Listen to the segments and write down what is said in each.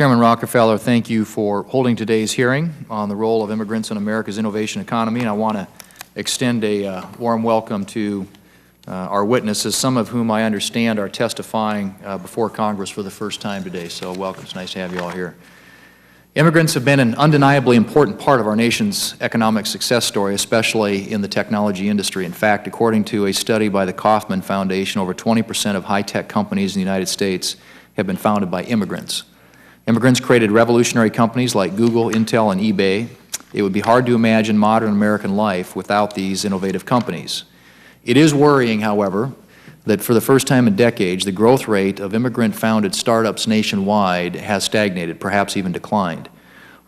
Chairman Rockefeller, thank you for holding today's hearing on the role of immigrants in America's innovation economy. And I want to extend a warm welcome to our witnesses, some of whom I understand are testifying before Congress for the first time today. So welcome. It's nice to have you all here. Immigrants have been an undeniably important part of our nation's economic success story, especially in the technology industry. In fact, according to a study by the Kauffman Foundation, over 20% of high-tech companies in the United States have been founded by immigrants. Immigrants created revolutionary companies like Google, Intel, and eBay. It would be hard to imagine modern American life without these innovative companies. It is worrying, however, that for the first time in decades, the growth rate of immigrant-founded startups nationwide has stagnated, perhaps even declined.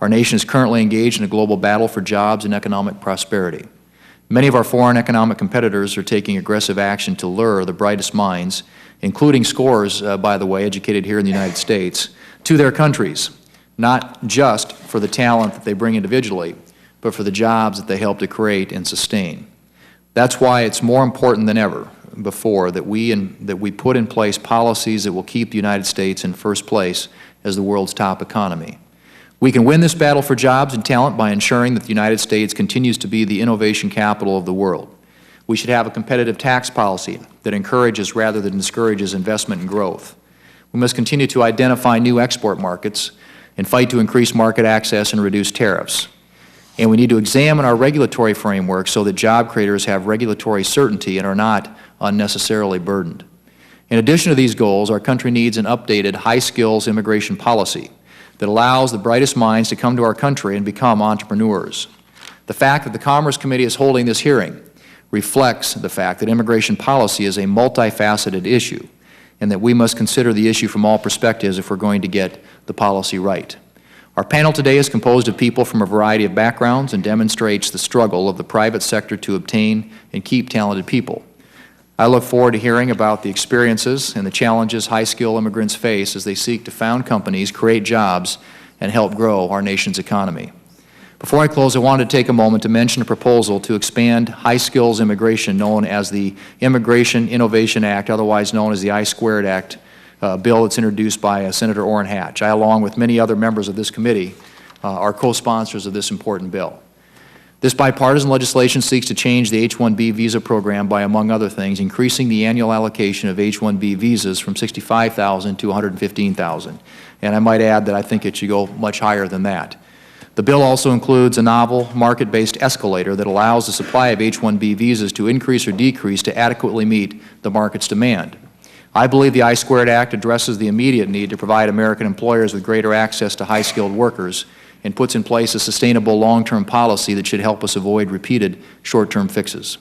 Our nation is currently engaged in a global battle for jobs and economic prosperity. Many of our foreign economic competitors are taking aggressive action to lure the brightest minds, including scores, by the way, educated here in the United States, to their countries, not just for the talent that they bring individually, but for the jobs that they help to create and sustain. That's why it's more important than ever before that we put in place policies that will keep the United States in first place as the world's top economy. We can win this battle for jobs and talent by ensuring that the United States continues to be the innovation capital of the world. We should have a competitive tax policy that encourages rather than discourages investment and growth. We must continue to identify new export markets and fight to increase market access and reduce tariffs. And we need to examine our regulatory framework so that job creators have regulatory certainty and are not unnecessarily burdened. In addition to these goals, our country needs an updated high-skills immigration policy that allows the brightest minds to come to our country and become entrepreneurs. The fact that the Commerce Committee is holding this hearing reflects the fact that immigration policy is a multifaceted issue, and that we must consider the issue from all perspectives if we're going to get the policy right. Our panel today is composed of people from a variety of backgrounds and demonstrates the struggle of the private sector to obtain and keep talented people. I look forward to hearing about the experiences and the challenges high-skilled immigrants face as they seek to found companies, create jobs, and help grow our nation's economy. Before I close, I wanted to take a moment to mention a proposal to expand high-skills immigration known as the Immigration Innovation Act, otherwise known as the I-Squared Act, bill that's introduced by Senator Orrin Hatch. I, along with many other members of this committee, are co-sponsors of this important bill. This bipartisan legislation seeks to change the H-1B visa program by, among other things, increasing the annual allocation of H-1B visas from 65,000 to 115,000. And I might add that I think it should go much higher than that. The bill also includes a novel market-based escalator that allows the supply of H-1B visas to increase or decrease to adequately meet the market's demand. I believe the I-Squared Act addresses the immediate need to provide American employers with greater access to high-skilled workers and puts in place a sustainable long-term policy that should help us avoid repeated short-term fixes.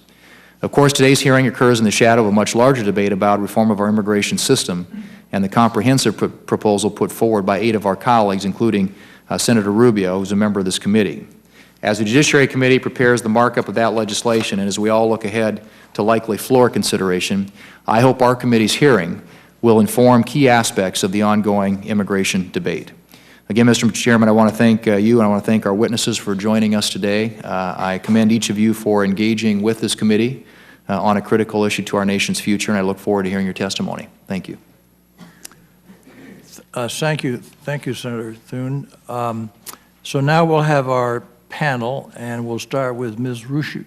Of course, today's hearing occurs in the shadow of a much larger debate about reform of our immigration system and the comprehensive proposal put forward by 8 of our colleagues, including Senator Rubio, who is a member of this committee. As the Judiciary Committee prepares the markup of that legislation, and as we all look ahead to likely floor consideration, I hope our committee's hearing will inform key aspects of the ongoing immigration debate. Again, Mr. Chairman, I want to thank you, and I want to thank our witnesses for joining us today. I commend each of you for engaging with this committee on a critical issue to our nation's future, and I look forward to hearing your testimony. Thank you. Thank you, Senator Thune. So now we'll have our panel, and we'll start with Ms. Rushi.